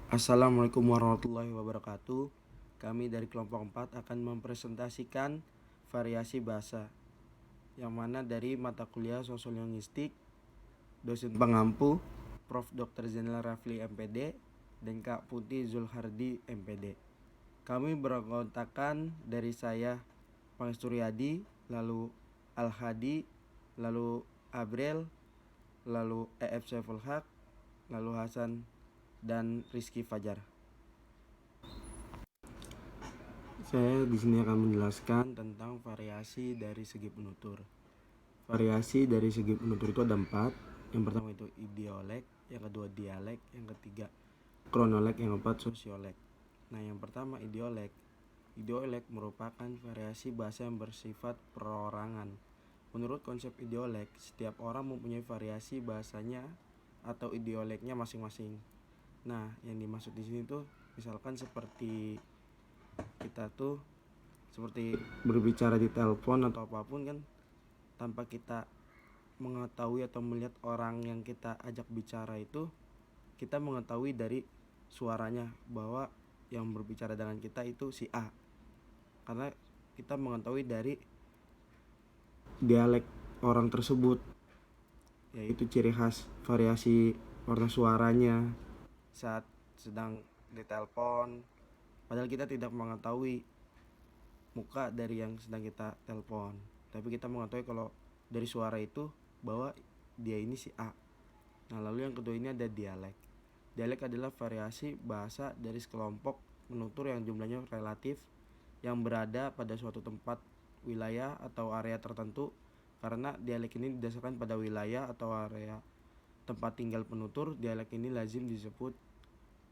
Assalamualaikum warahmatullahi wabarakatuh. Kami dari kelompok 4 akan mempresentasikan variasi bahasa yang mana dari mata kuliah sosiolinguistik, dosen pengampu Prof. Dr. Zainal Rafli MPD dan Kak Putih Zulhardi MPD. Kami beranggotakan dari saya Pangesturyadi, lalu Al-Hadi, lalu Abrel, lalu EF Saiful Haq, lalu Hasan dan Rizky Fajar. Saya di sini akan menjelaskan tentang variasi dari segi penutur. Variasi dari segi penutur itu ada 4. Yang pertama itu idiolek, yang kedua dialek, yang ketiga kronolog, yang keempat sosiolek. Nah, yang pertama idiolek. Idiolek merupakan variasi bahasa yang bersifat perorangan. Menurut konsep idiolek, setiap orang mempunyai variasi bahasanya atau idioleknya masing-masing. Nah, yang dimaksud di sini tuh misalkan seperti kita tuh seperti berbicara di telepon atau apapun kan, tanpa kita mengetahui atau melihat orang yang kita ajak bicara itu, kita mengetahui dari suaranya bahwa yang berbicara dengan kita itu si A, karena kita mengetahui dari dialek orang tersebut, yaitu ciri khas variasi warna suaranya saat sedang ditelepon, padahal kita tidak mengetahui muka dari yang sedang kita telepon, tapi kita mengetahui kalau dari suara itu bahwa dia ini si A. Nah, lalu yang kedua ini ada dialek. Dialek adalah variasi bahasa dari sekelompok penutur yang jumlahnya relatif yang berada pada suatu tempat, wilayah atau area tertentu. Karena dialek ini didasarkan pada wilayah atau area tempat tinggal penutur, dialek ini lazim disebut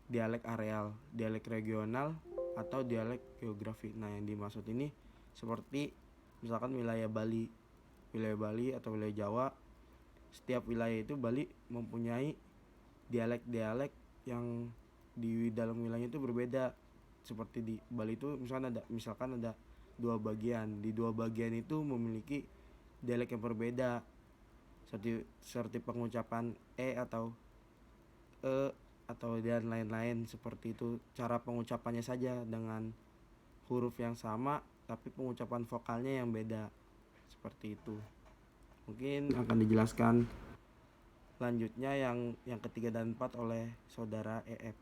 dialek areal, dialek regional, atau dialek geografi. Nah, yang dimaksud ini seperti misalkan wilayah Bali atau wilayah Jawa. Setiap wilayah itu Bali mempunyai dialek-dialek yang di dalam wilayahnya itu berbeda. Seperti di Bali itu misalkan ada dua bagian. Di dua bagian itu memiliki dialek yang berbeda. Seperti pengucapan atau e atau dan lain-lain seperti itu. Cara pengucapannya saja dengan huruf yang sama tapi pengucapan vokalnya yang beda. Seperti itu. Mungkin akan dijelaskan lanjutnya yang ketiga dan empat oleh saudara EF.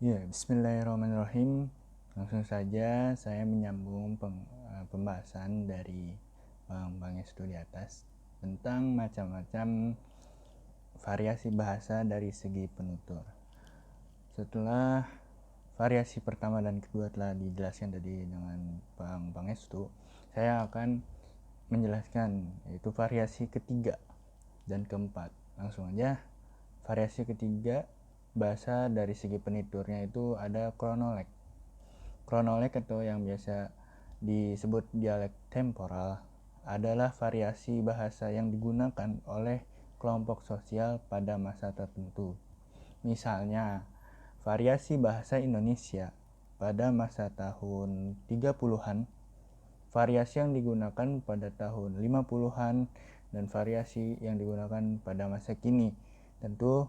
Ya, bismillahirrahmanirrahim. Langsung saja saya menyambung pembahasan dari Bang Estu di atas tentang macam-macam variasi bahasa dari segi penutur. Setelah variasi pertama dan kedua telah dijelaskan tadi dengan Bang Estu, saya akan menjelaskan yaitu variasi ketiga dan keempat. Langsung aja, variasi ketiga bahasa dari segi penuturnya itu ada kronolog. Kronolog atau yang biasa disebut dialek temporal adalah variasi bahasa yang digunakan oleh kelompok sosial pada masa tertentu. Misalnya, variasi bahasa Indonesia pada masa tahun 30-an, variasi yang digunakan pada tahun 50-an, dan variasi yang digunakan pada masa kini. Tentu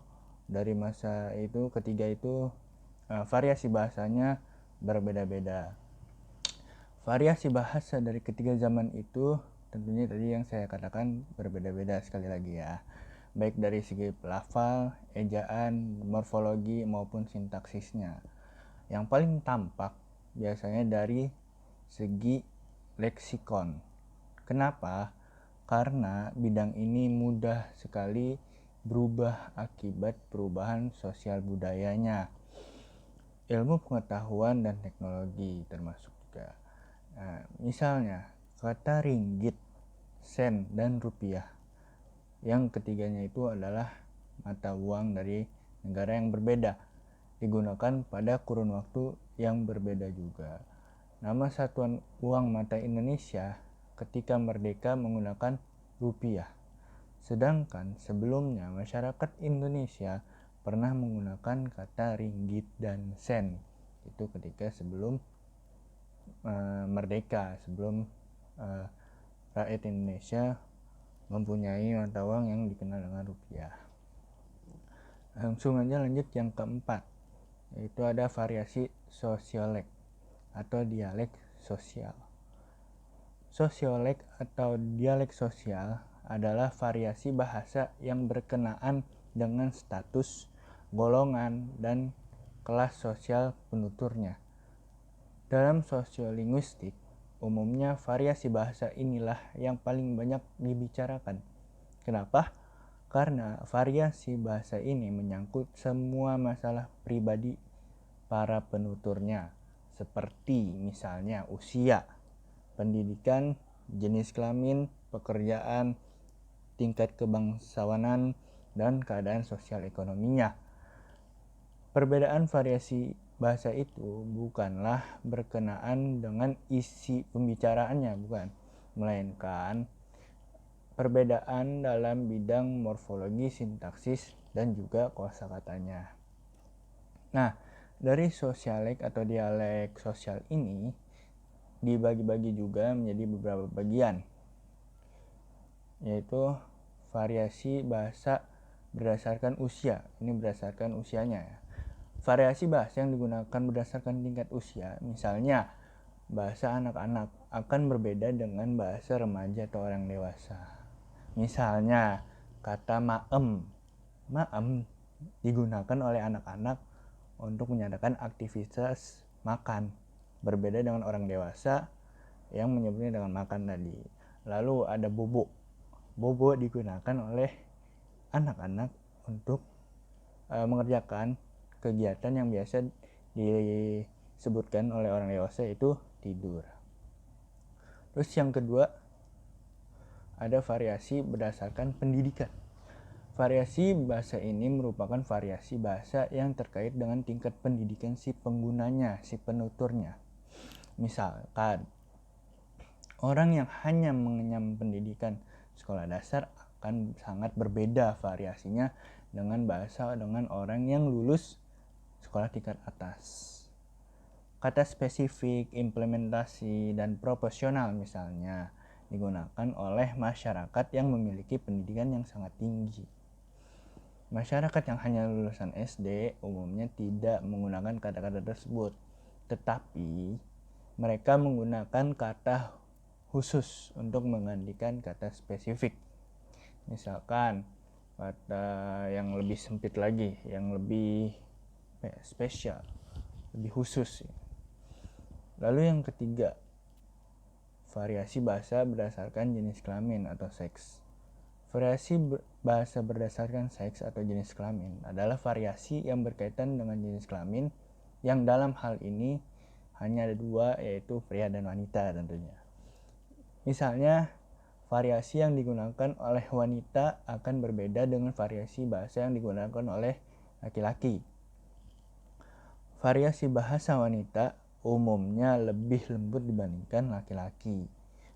dari masa itu ketiga itu variasi bahasanya berbeda-beda. Variasi bahasa dari ketiga zaman itu tentunya tadi yang saya katakan berbeda-beda sekali lagi ya. Baik dari segi lafal, ejaan, morfologi maupun sintaksisnya. Yang paling tampak biasanya dari segi leksikon. Kenapa? Karena bidang ini mudah sekali berubah akibat perubahan sosial budayanya, ilmu pengetahuan dan teknologi termasuk juga. Nah, misalnya kata ringgit, sen, dan rupiah. Yang ketiganya itu adalah mata uang dari negara yang berbeda, digunakan pada kurun waktu yang berbeda juga. Nama satuan uang mata Indonesia ketika merdeka menggunakan rupiah. Sedangkan sebelumnya masyarakat Indonesia pernah menggunakan kata ringgit dan sen. Itu ketika sebelum merdeka, sebelum rakyat Indonesia mempunyai mata uang yang dikenal dengan rupiah. Langsung aja lanjut yang keempat. yaitu ada variasi sosiolek atau dialek sosial. Sosiolek atau dialek sosial adalah variasi bahasa yang berkenaan dengan status, golongan, dan kelas sosial penuturnya. Dalam sosiolinguistik, umumnya variasi bahasa inilah yang paling banyak dibicarakan. Kenapa? Karena variasi bahasa ini menyangkut semua masalah pribadi para penuturnya, seperti misalnya usia, pendidikan, jenis kelamin, pekerjaan, tingkat kebangsawanan, dan keadaan sosial ekonominya. Perbedaan variasi bahasa itu bukanlah berkenaan dengan isi pembicaraannya, bukan, melainkan perbedaan dalam bidang morfologi, sintaksis, dan juga kosakatanya. Nah, dari sosialek atau dialek sosial ini dibagi-bagi juga menjadi beberapa bagian, yaitu variasi bahasa berdasarkan usia. Ini berdasarkan usianya ya. Variasi bahasa yang digunakan berdasarkan tingkat usia, misalnya bahasa anak-anak akan berbeda dengan bahasa remaja atau orang dewasa. Misalnya kata maem digunakan oleh anak-anak untuk menyatakan aktivitas makan, berbeda dengan orang dewasa yang menyebutnya dengan makan tadi. Lalu ada bobo digunakan oleh anak-anak untuk mengerjakan kegiatan yang biasa disebutkan oleh orang dewasa, yaitu tidur. Terus yang kedua, ada variasi berdasarkan pendidikan. Variasi bahasa ini merupakan variasi bahasa yang terkait dengan tingkat pendidikan si penggunanya, si penuturnya. Misalkan, orang yang hanya mengenyam pendidikan sekolah dasar akan sangat berbeda variasinya dengan orang yang lulus sekolah tingkat atas. Kata spesifik, implementasi, dan proporsional misalnya digunakan oleh masyarakat yang memiliki pendidikan yang sangat tinggi. Masyarakat yang hanya lulusan SD umumnya tidak menggunakan kata-kata tersebut, tetapi mereka menggunakan kata khusus untuk menggantikan kata spesifik. Misalkan kata yang lebih sempit lagi, yang lebih spesial, lebih khusus. Lalu yang ketiga, variasi bahasa berdasarkan jenis kelamin atau seks. Variasi bahasa berdasarkan seks atau jenis kelamin adalah variasi yang berkaitan dengan jenis kelamin, yang dalam hal ini hanya ada dua, yaitu pria dan wanita tentunya. Misalnya, variasi yang digunakan oleh wanita akan berbeda dengan variasi bahasa yang digunakan oleh laki-laki. Variasi bahasa wanita umumnya lebih lembut dibandingkan laki-laki.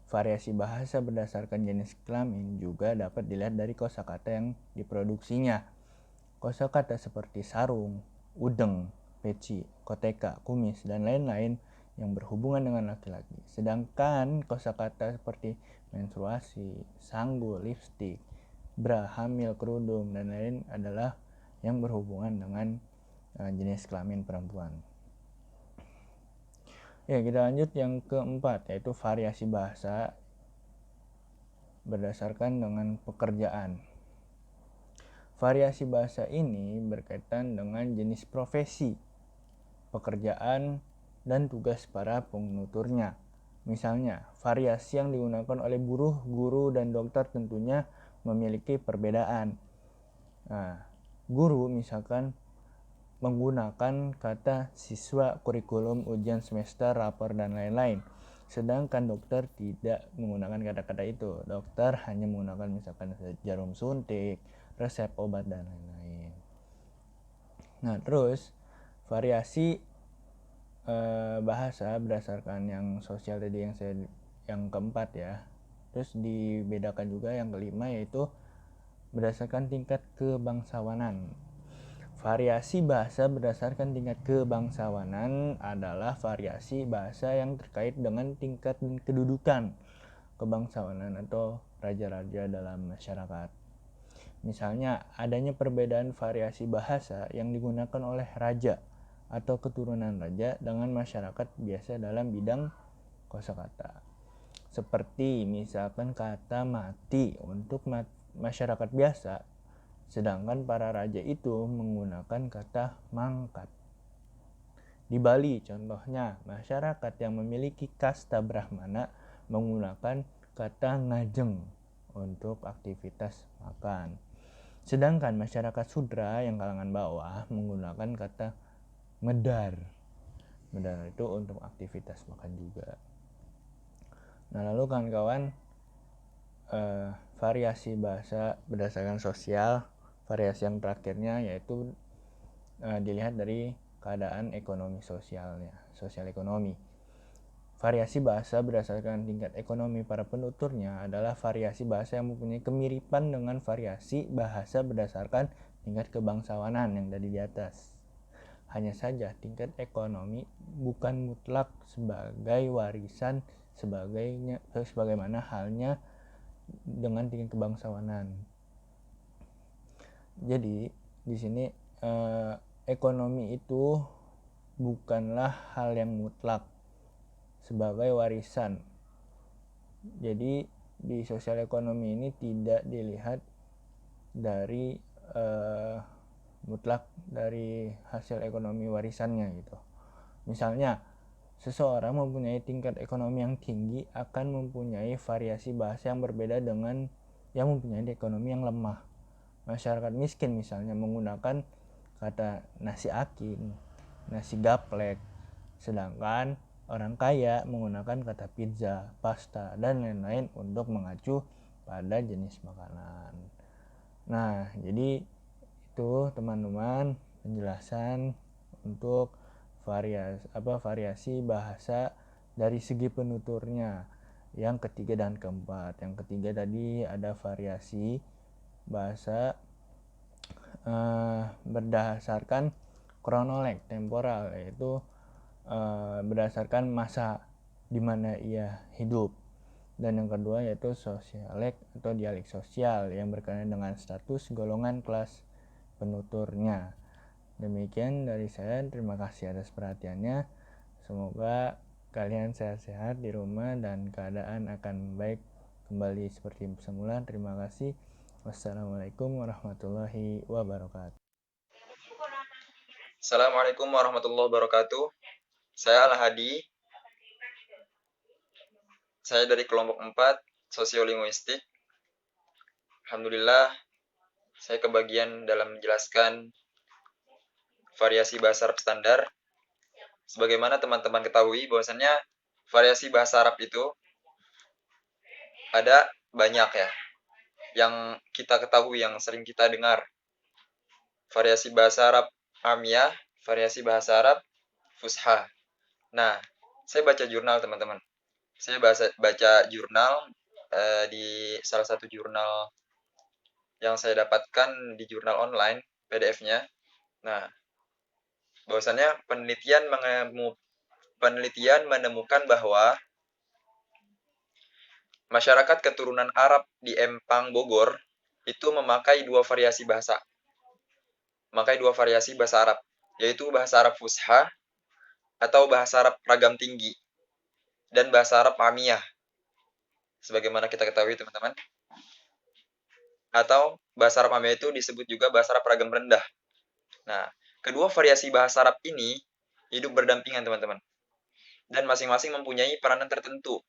Variasi bahasa berdasarkan jenis kelamin juga dapat dilihat dari kosakata yang diproduksinya. Kosakata seperti sarung, udeng, peci, koteka, kumis, dan lain-lain yang berhubungan dengan laki-laki. Sedangkan kosakata seperti menstruasi, sanggul, lipstik, bra, hamil, kerudung, dan lain adalah yang berhubungan dengan jenis kelamin perempuan. Ya, kita lanjut yang keempat, yaitu variasi bahasa berdasarkan dengan pekerjaan. Variasi bahasa ini berkaitan dengan jenis profesi, pekerjaan, dan tugas para penuturnya. Misalnya, variasi yang digunakan oleh buruh, guru, dan dokter tentunya memiliki perbedaan. Nah, guru misalkan menggunakan kata siswa, kurikulum, ujian semester, rapor, dan lain-lain. Sedangkan dokter tidak menggunakan kata-kata itu. Dokter hanya menggunakan misalkan jarum suntik, resep obat, dan lain-lain. Nah, terus variasi bahasa berdasarkan yang sosial tadi yang keempat ya. Terus dibedakan juga yang kelima, yaitu berdasarkan tingkat kebangsawanan. Variasi bahasa berdasarkan tingkat kebangsawanan adalah variasi bahasa yang terkait dengan tingkat dan kedudukan kebangsawanan atau raja-raja dalam masyarakat. Misalnya, adanya perbedaan variasi bahasa yang digunakan oleh raja atau keturunan raja dengan masyarakat biasa dalam bidang kosakata. Seperti misalkan kata mati untuk masyarakat biasa, sedangkan para raja itu menggunakan kata mangkat. Di Bali contohnya, masyarakat yang memiliki kasta Brahmana menggunakan kata ngajeng untuk aktivitas makan. Sedangkan masyarakat Sudra yang kalangan bawah menggunakan kata medar. Medar itu untuk aktivitas makan juga. Nah, lalu kawan-kawan, variasi bahasa berdasarkan sosial, variasi yang terakhirnya yaitu dilihat dari keadaan ekonomi sosialnya, sosial ekonomi. Variasi bahasa berdasarkan tingkat ekonomi para penuturnya adalah variasi bahasa yang mempunyai kemiripan dengan variasi bahasa berdasarkan tingkat kebangsawanan yang tadi di atas. Hanya saja tingkat ekonomi bukan mutlak sebagai warisan sebagaimana halnya dengan tingkat kebangsawanan. Jadi di sini ekonomi itu bukanlah hal yang mutlak sebagai warisan. Jadi di sosial ekonomi ini tidak dilihat dari mutlak dari hasil ekonomi warisannya gitu. Misalnya seseorang mempunyai tingkat ekonomi yang tinggi akan mempunyai variasi bahasa yang berbeda dengan yang mempunyai ekonomi yang lemah. Masyarakat miskin misalnya menggunakan kata nasi aking, nasi gaplek, sedangkan orang kaya menggunakan kata pizza, pasta, dan lain-lain untuk mengacu pada jenis makanan. Nah, jadi itu teman-teman penjelasan untuk variasi bahasa dari segi penuturnya. Yang ketiga dan keempat. Yang ketiga tadi ada variasi bahasa berdasarkan kronolog temporal, yaitu berdasarkan masa di mana ia hidup. Dan yang kedua yaitu sosialek atau dialek sosial yang berkaitan dengan status, golongan, kelas penuturnya. Demikian dari saya, terima kasih atas perhatiannya. Semoga kalian sehat-sehat di rumah dan keadaan akan baik kembali seperti semula. Terima kasih. Wassalamualaikum warahmatullahi wabarakatuh. Assalamualaikum warahmatullahi wabarakatuh. Saya Al-Hadi. Saya dari kelompok 4, Sosiolinguistik. Alhamdulillah, saya kebagian dalam menjelaskan variasi bahasa Arab standar. Sebagaimana teman-teman ketahui bahwasannya variasi bahasa Arab itu ada banyak ya. Yang kita ketahui, yang sering kita dengar. Variasi bahasa Arab Amiyah, variasi bahasa Arab Fusha. Nah, saya baca jurnal teman-teman. Saya baca jurnal di salah satu jurnal yang saya dapatkan di jurnal online, PDF-nya. Nah, bahwasannya penelitian menemukan bahwa masyarakat keturunan Arab di Empang, Bogor, itu memakai dua variasi bahasa. Arab, yaitu bahasa Arab Fusha atau bahasa Arab ragam tinggi dan bahasa Arab Amiyah. Sebagaimana kita ketahui teman-teman. Atau bahasa Arab Amiyah itu disebut juga bahasa Arab ragam rendah. Nah, kedua variasi bahasa Arab ini hidup berdampingan teman-teman. Dan masing-masing mempunyai peranan tertentu.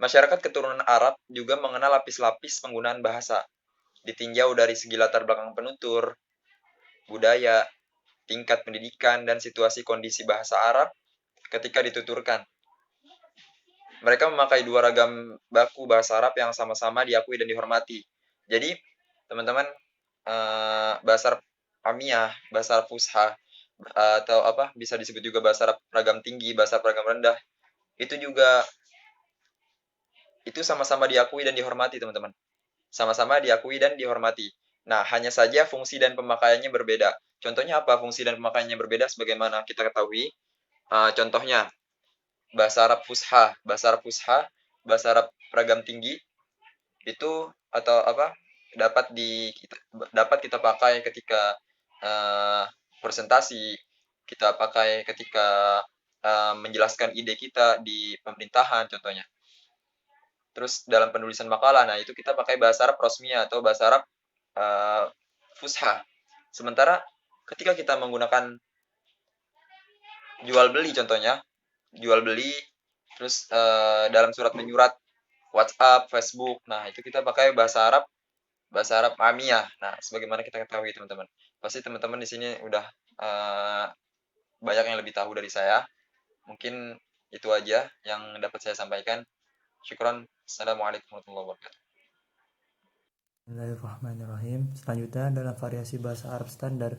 Masyarakat keturunan Arab juga mengenal lapis-lapis penggunaan bahasa, ditinjau dari segi latar belakang penutur, budaya, tingkat pendidikan, dan situasi kondisi bahasa Arab ketika dituturkan. Mereka memakai dua ragam baku bahasa Arab yang sama-sama diakui dan dihormati. Jadi, teman-teman, bahasa Arab Amiyah, bahasa Arab Fusha, atau bisa disebut juga bahasa Arab ragam tinggi, bahasa Arab ragam rendah, itu sama-sama diakui dan dihormati, teman-teman. Sama-sama diakui dan dihormati. Nah, hanya saja fungsi dan pemakaiannya berbeda. Contohnya apa fungsi dan pemakaiannya berbeda? Sebagaimana kita ketahui, contohnya bahasa Arab Fusha, bahasa Arab ragam tinggi itu dapat kita pakai ketika presentasi, kita pakai ketika menjelaskan ide kita di pemerintahan contohnya. Terus dalam penulisan makalah, nah itu kita pakai bahasa Arab Rosmiyah atau bahasa Arab Fusha. Sementara ketika kita menggunakan jual beli contohnya, jual beli, terus dalam surat menyurat WhatsApp, Facebook, nah itu kita pakai bahasa Arab Amiyah. Nah, sebagaimana kita ketahui teman-teman, pasti teman-teman di sini udah banyak yang lebih tahu dari saya. Mungkin itu aja yang dapat saya sampaikan. Syukran. Assalamualaikum warahmatullahi wabarakatuh. Bismillahirrahmanirrahim. Selanjutnya dalam variasi bahasa Arab standar.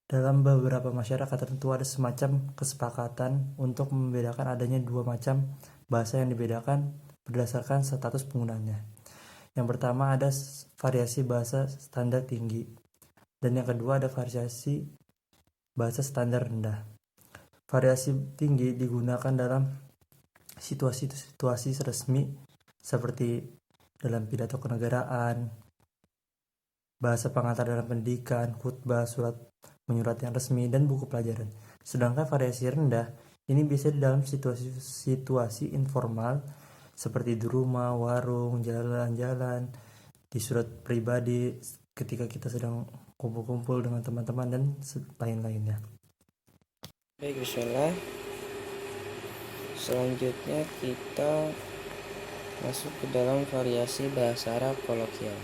Dalam beberapa masyarakat tertentu ada semacam kesepakatan untuk membedakan adanya dua macam bahasa yang dibedakan berdasarkan status penggunanya. Yang pertama ada variasi bahasa standar tinggi, dan yang kedua ada variasi bahasa standar rendah. Variasi tinggi digunakan dalam situasi-situasi resmi seperti dalam pidato kenegaraan, bahasa pengantar dalam pendidikan, khutbah, surat menyurat yang resmi, dan buku pelajaran. Sedangkan variasi rendah ini bisa di dalam situasi informal seperti di rumah, warung, jalan-jalan, di surat pribadi ketika kita sedang kumpul-kumpul dengan teman-teman, dan lain-lainnya. Baik, bismillah. Selanjutnya kita masuk ke dalam variasi bahasa Arab kolokial.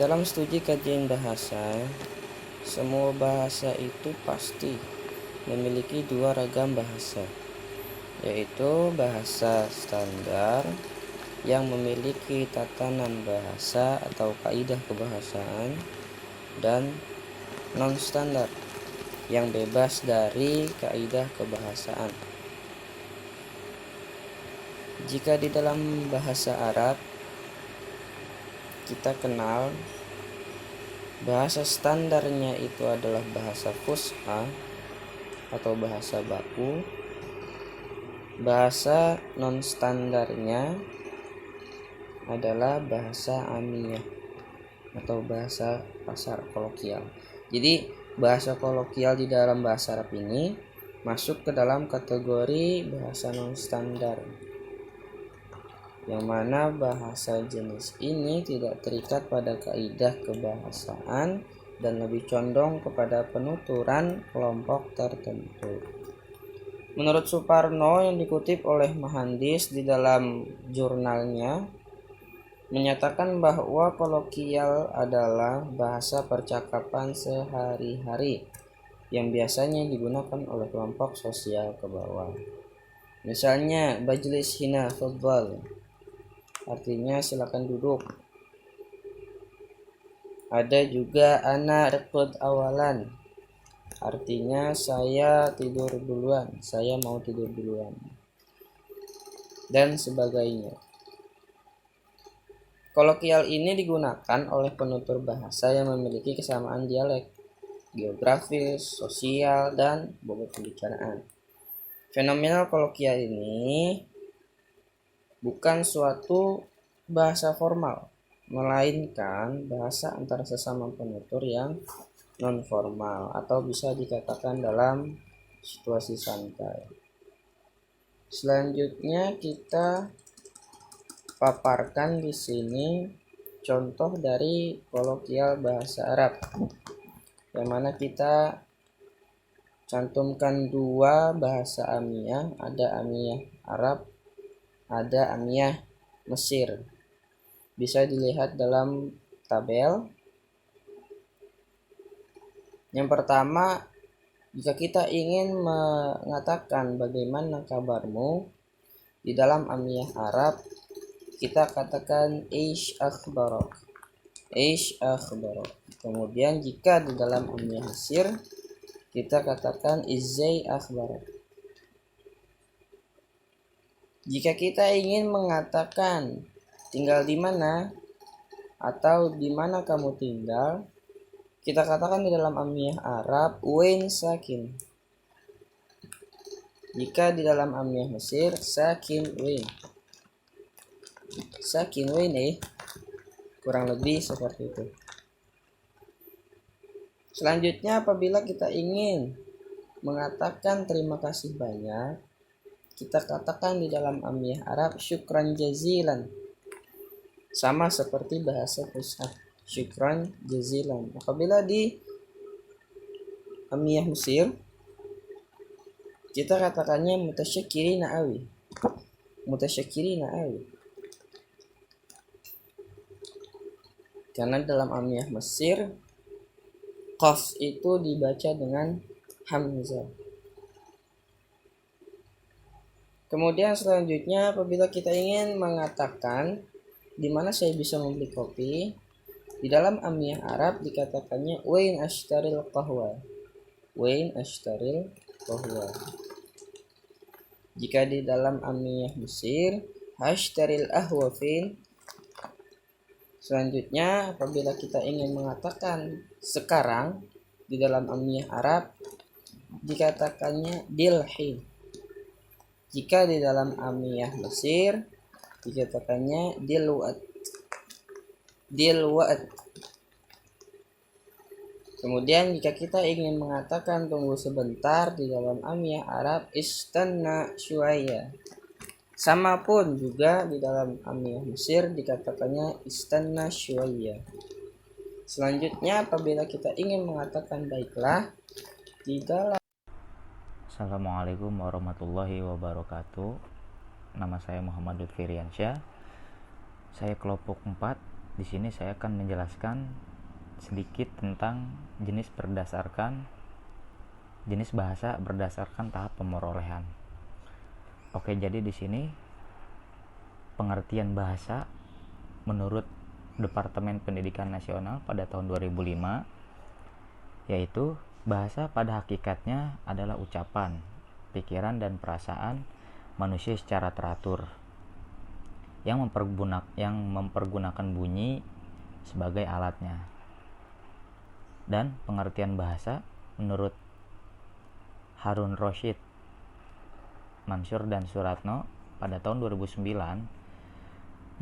Dalam studi kajian bahasa, semua bahasa itu pasti memiliki dua ragam bahasa, yaitu bahasa standar yang memiliki tatanan bahasa atau kaidah kebahasaan, dan non-standar yang bebas dari kaidah kebahasaan. Jika di dalam bahasa Arab kita kenal bahasa standarnya itu adalah bahasa fusha atau bahasa baku, bahasa non standarnya adalah bahasa amiyah atau bahasa pasar kolokial. Jadi bahasa kolokial di dalam bahasa Arab ini masuk ke dalam kategori bahasa non standar, yang mana bahasa jenis ini tidak terikat pada kaidah kebahasaan dan lebih condong kepada penuturan kelompok tertentu. Menurut Suparno yang dikutip oleh Mahandis di dalam jurnalnya, menyatakan bahwa kolokial adalah bahasa percakapan sehari-hari yang biasanya digunakan oleh kelompok sosial ke bawah. Misalnya, bajlis hina fadhal, artinya silakan duduk. Ada juga ana raqud awalan, artinya saya tidur duluan, saya mau tidur duluan, dan sebagainya. Kolokial ini digunakan oleh penutur bahasa yang memiliki kesamaan dialek, geografis, sosial, dan bobot pembicaraan. Fenomena kolokial ini bukan suatu bahasa formal, melainkan bahasa antara sesama penutur yang non-formal atau bisa dikatakan dalam situasi santai. Selanjutnya kita paparkan di sini contoh dari kolokial bahasa Arab, yang mana kita cantumkan dua bahasa amiyah, ada amiyah Arab, ada amiyah Mesir. Bisa dilihat dalam tabel. Yang pertama, jika kita ingin mengatakan bagaimana kabarmu di dalam amiyah Arab, kita katakan ish akhbarok, ish akhbarok. Kemudian jika di dalam amiyah Mesir, kita katakan izay akhbarok. Jika kita ingin mengatakan tinggal di mana atau di mana kamu tinggal, kita katakan di dalam amiyah Arab wain sakin. Jika di dalam amiyah Mesir sakin wain. Sakin wain kurang lebih seperti itu. Selanjutnya, apabila kita ingin mengatakan terima kasih banyak, kita katakan di dalam amiyah Arab syukran jazilan. Sama seperti bahasa Fusha, syukran jazilan. Apabila di amiyah Mesir, kita katakannya mutasyakirina awi. Mutasyakirina awi. Karena dalam amiyah Mesir, qaf itu dibaca dengan hamzah. Kemudian selanjutnya, apabila kita ingin mengatakan di mana saya bisa membeli kopi, di dalam amiyah Arab dikatakannya wain ashtaril qahwa. Wain ashtaril qahwa. Jika di dalam amiyah Mesir, ashtaril ahwafin. Selanjutnya, apabila kita ingin mengatakan sekarang di dalam amiyah Arab dikatakannya dilhin. Jika di dalam amiyah Mesir dikatakannya dilwat. Dilwat. Kemudian jika kita ingin mengatakan tunggu sebentar di dalam amiyah Arab istanna syuaya. Sama pun juga di dalam amiyah Mesir dikatakannya istanna syuaya. Selanjutnya, apabila kita ingin mengatakan baiklah di dalam Assalamualaikum warahmatullahi wabarakatuh. Nama saya Muhammad Lutfiriansyah. Saya kelompok 4. Di sini saya akan menjelaskan sedikit tentang jenis bahasa berdasarkan tahap pemerolehan. Oke, jadi di sini pengertian bahasa menurut Departemen Pendidikan Nasional pada tahun 2005 yaitu bahasa pada hakikatnya adalah ucapan, pikiran dan perasaan manusia secara teratur yang mempergunakan bunyi sebagai alatnya. Dan pengertian bahasa menurut Harun Roshid, Mansur dan Suratno pada tahun 2009,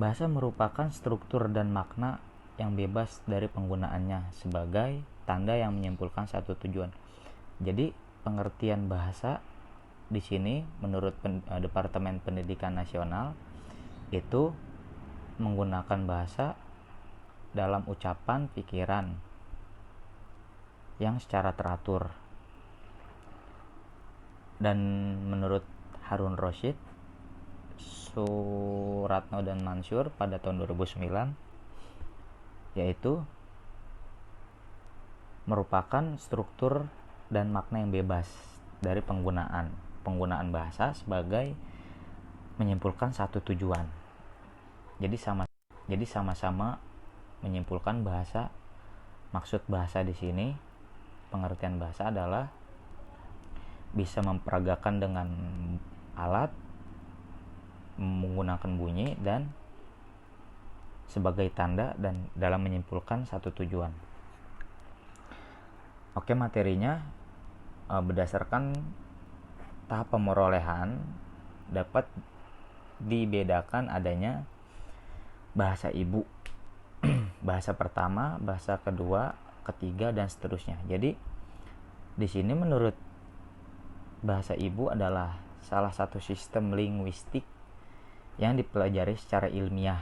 bahasa merupakan struktur dan makna yang bebas dari penggunaannya sebagai tanda yang menyimpulkan satu tujuan. Jadi pengertian bahasa di sini menurut Departemen Pendidikan Nasional itu menggunakan bahasa dalam ucapan pikiran yang secara teratur. Dan menurut Harun Roshid, Suratno dan Mansur pada tahun 2009 yaitu merupakan struktur dan makna yang bebas dari penggunaan bahasa sebagai menyimpulkan satu tujuan. Jadi sama-sama menyimpulkan bahasa. Maksud bahasa di sini, pengertian bahasa adalah bisa memperagakan dengan alat, menggunakan bunyi dan sebagai tanda dan dalam menyimpulkan satu tujuan. Oke, materinya berdasarkan tahap pemerolehan dapat dibedakan adanya bahasa ibu, bahasa pertama, bahasa kedua, ketiga dan seterusnya. Jadi di sini menurut bahasa ibu adalah salah satu sistem linguistik yang dipelajari secara ilmiah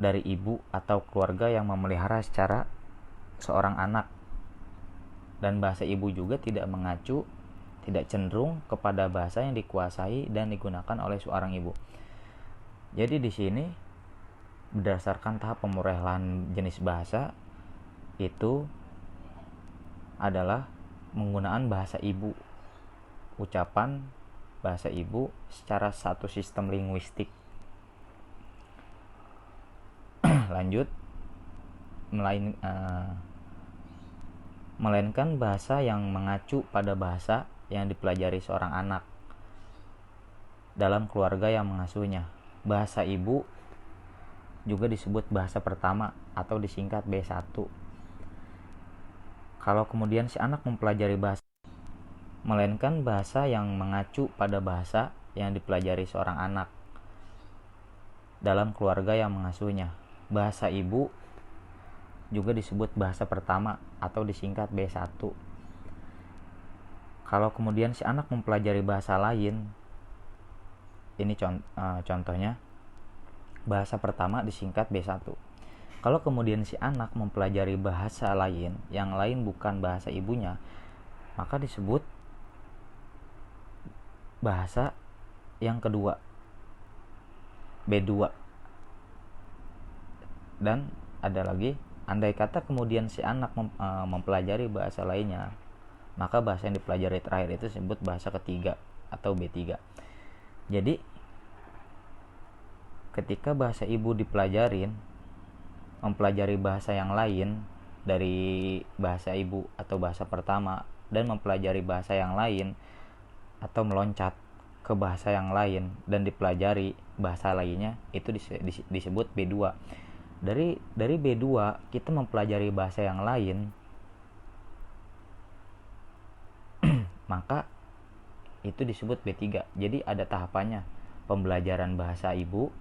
dari ibu atau keluarga yang memelihara secara seorang anak. Dan bahasa ibu juga tidak cenderung kepada bahasa yang dikuasai dan digunakan oleh seorang ibu. Jadi di sini berdasarkan tahap pemerolehan jenis bahasa itu adalah menggunakan bahasa ibu, ucapan bahasa ibu secara satu sistem linguistik. Lanjut, melainkan bahasa yang mengacu pada bahasa yang dipelajari seorang anak dalam keluarga yang mengasuhnya. Bahasa ibu juga disebut bahasa pertama atau disingkat B1. Kalau kemudian si anak mempelajari bahasa, melainkan bahasa yang mengacu pada bahasa yang dipelajari seorang anak dalam keluarga yang mengasuhnya. Bahasa ibu juga disebut bahasa pertama atau disingkat B1. Kalau kemudian si anak mempelajari bahasa lain, ini contohnya bahasa pertama disingkat B1. Kalau kemudian si anak mempelajari bahasa lain yang lain bukan bahasa ibunya, maka disebut bahasa yang kedua B2. Dan ada lagi, andai kata kemudian si anak mempelajari bahasa lainnya, maka bahasa yang dipelajari terakhir itu disebut bahasa ketiga atau B3. Jadi ketika bahasa ibu mempelajari bahasa yang lain dari bahasa ibu atau bahasa pertama, dan mempelajari bahasa yang lain atau meloncat ke bahasa yang lain dan dipelajari bahasa lainnya, itu disebut B2. Dari B2 kita mempelajari bahasa yang lain, maka itu disebut B3. Jadi ada tahapannya, pembelajaran bahasa ibu,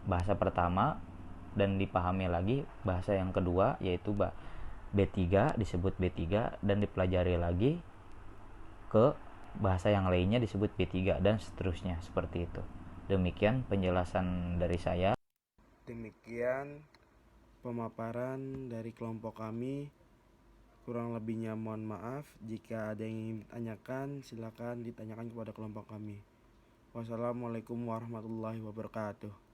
bahasa pertama, dan dipahami lagi bahasa yang kedua yaitu B3, disebut B3, dan dipelajari lagi ke bahasa yang lainnya disebut B3, dan seterusnya seperti itu. Demikian penjelasan dari saya. Demikian pemaparan dari kelompok kami. Kurang lebihnya mohon maaf. Jika ada yang ingin ditanyakan, silakan ditanyakan kepada kelompok kami. Wassalamualaikum warahmatullahi wabarakatuh.